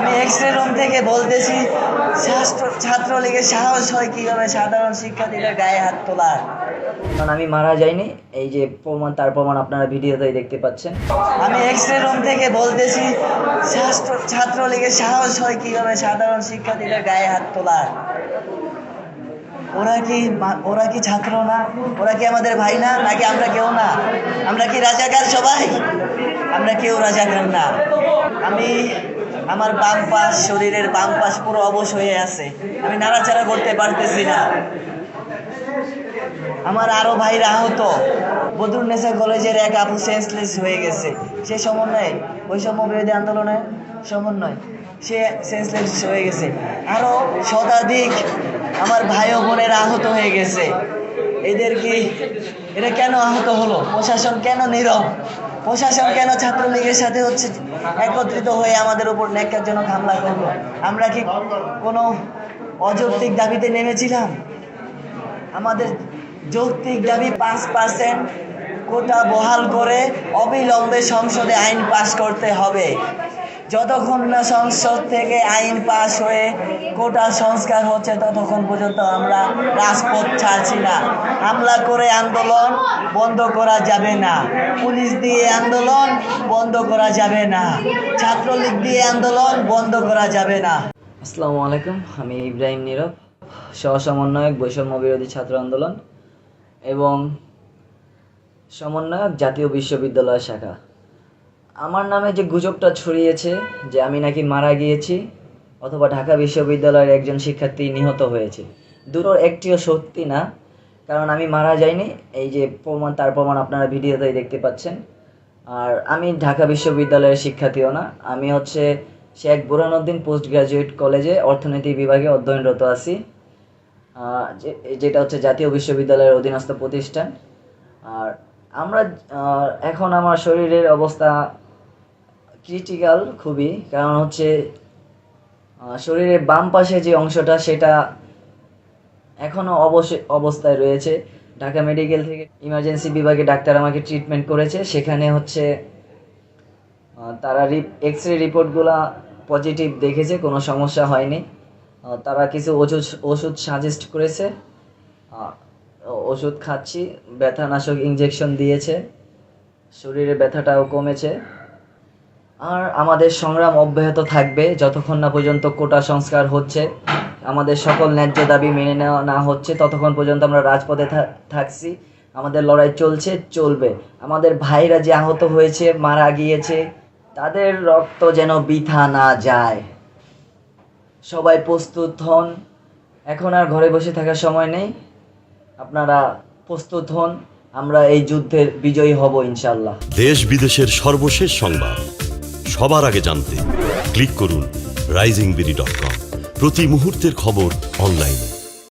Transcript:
আমি X-ray room থেকে বলতেছি, ছাত্রলীগের সাহস হয় কিভাবে সাধারণ শিক্ষার্থীদের গায়ে হাত তোলার। কারণ আমি মারা যাইনি, এই যে তার প্রমাণ আপনারা ভিডিওতেই দেখতে পাচ্ছেন। আমি এক্স-রে রুম থেকে বলতেছি, ছাত্রলীগের সাহস হয় কিভাবে সাধারণ শিক্ষার্থীদের গায়ে হাত তোলার। ওরা কি ছাত্র না? ওরা কি আমাদের ভাই না? নাকি আমরা কেউ না? আমরা কি রাজাকার সবাই? আমরা কেউ রাজাকার না। আমার বাম পাশ, শরীরের বাম পাশ পুরো অবশ হয়ে আছে, আমি নাড়াচাড়া করতে পারতেছি না। আমার আরো ভাইরা আহত। বদরুন্নেসা কলেজের এক আপু সেন্সলেস হয়ে গেছে, সে সমন্বয় বৈষম্য বিরোধী আন্দোলনের সমন্বয়, সে সেন্সলেস হয়ে গেছে। আরো শতাধিক আমার ভাই ও বোনেরা আহত হয়ে গেছে। এরা কেন আহত হলো? প্রশাসন কেন নীরব? প্রশাসন কেন ছাত্রলীগের সাথে একত্রিত হয়ে আমাদের উপর ন্যাক্কারজনক হামলা করলো? আমরা কি কোনো অযৌক্তিক দাবিতে নেমেছিলাম? আমাদের যৌক্তিক দাবি 5% কোটা বহাল করে অবিলম্বে সংসদে আইন পাস করতে হবে। যতক্ষণ না সংসদ থেকে আইন পাস হয়ে কোটা সংস্কার হচ্ছে ততক্ষণ পর্যন্ত আমরা রাজপথ ছাড়ছি না। হামলা করে আন্দোলন বন্ধ করা যাবে না, পুলিশ দিয়ে আন্দোলন বন্ধ করা যাবে না, ছাত্রলীগ দিয়ে আন্দোলন বন্ধ করা যাবে না। আসসালামু আলাইকুম, আমি ইব্রাহিম নীরব, সহ-সমন্বয়ক বৈষম্য বিরোধী ছাত্র আন্দোলন এবং সমন্বয়ক জাতীয় বিশ্ববিদ্যালয় শাখা। আমার নামে যে গুজবটা ছড়িয়েছে যে আমি নাকি মারা গিয়েছি অথবা ঢাকা বিশ্ববিদ্যালয়ের একজন শিক্ষার্থী নিহত হয়েছে, দুটোর একটিও সত্যি না। কারণ আমি মারা যাইনি, এই যে তার প্রমাণ আপনারা ভিডিওতেই দেখতে পাচ্ছেন। আর আমি ঢাকা বিশ্ববিদ্যালয়ের শিক্ষার্থীও না, আমি শেখ বুরহানুদ্দিন পোস্ট গ্রাজুয়েট কলেজে অর্থনীতি বিভাগে অধ্যয়নরত আছি, যেটা জাতীয় বিশ্ববিদ্যালয়ের অধীনস্থ প্রতিষ্ঠান। আর এখন আমার শরীরের অবস্থা ক্রিটিক্যাল খুবই, কারণ শরীরের বাম পাশে যে অংশটা সেটা এখনও অবস্থায় রয়েছে। ঢাকা মেডিকেল থেকে ইমার্জেন্সি বিভাগে ডাক্তার আমাকে ট্রিটমেন্ট করেছে, সেখানে তারা এক্স-রে রিপোর্টগুলো পজিটিভ দেখেছে, কোনো সমস্যা হয়নি। তারা কিছু ওষুধ সাজেস্ট করেছে, ওষুধ খাচ্ছি, ব্যথানাশক ইনজেকশন দিয়েছে, শরীরে ব্যথাটাও কমেছে। আর আমাদের সংগ্রাম অব্যাহত থাকবে যতক্ষণ না পর্যন্ত কোটা সংস্কার হচ্ছে, আমাদের সকল ন্যায্য দাবি মেনে নেওয়া না হচ্ছে, ততক্ষণ পর্যন্ত আমরা রাজপথে থাকছি। আমাদের লড়াই চলবে। আমাদের ভাইরা যে আহত হয়েছে, মারা গিয়েছে, তাদের রক্ত যেন বৃথা না যায়। সবাই প্রস্তুত হন, এখন আর ঘরে বসে থাকার সময় নেই, আপনারা প্রস্তুত হন, আমরা এই যুদ্ধের বিজয়ী হব ইনশাআল্লাহ। দেশ বিদেশের সর্বশেষ সংবাদ সবার আগে জানতে ক্লিক করুন risingbeauty.com। প্রতি মুহূর্তের খবর অনলাইনে।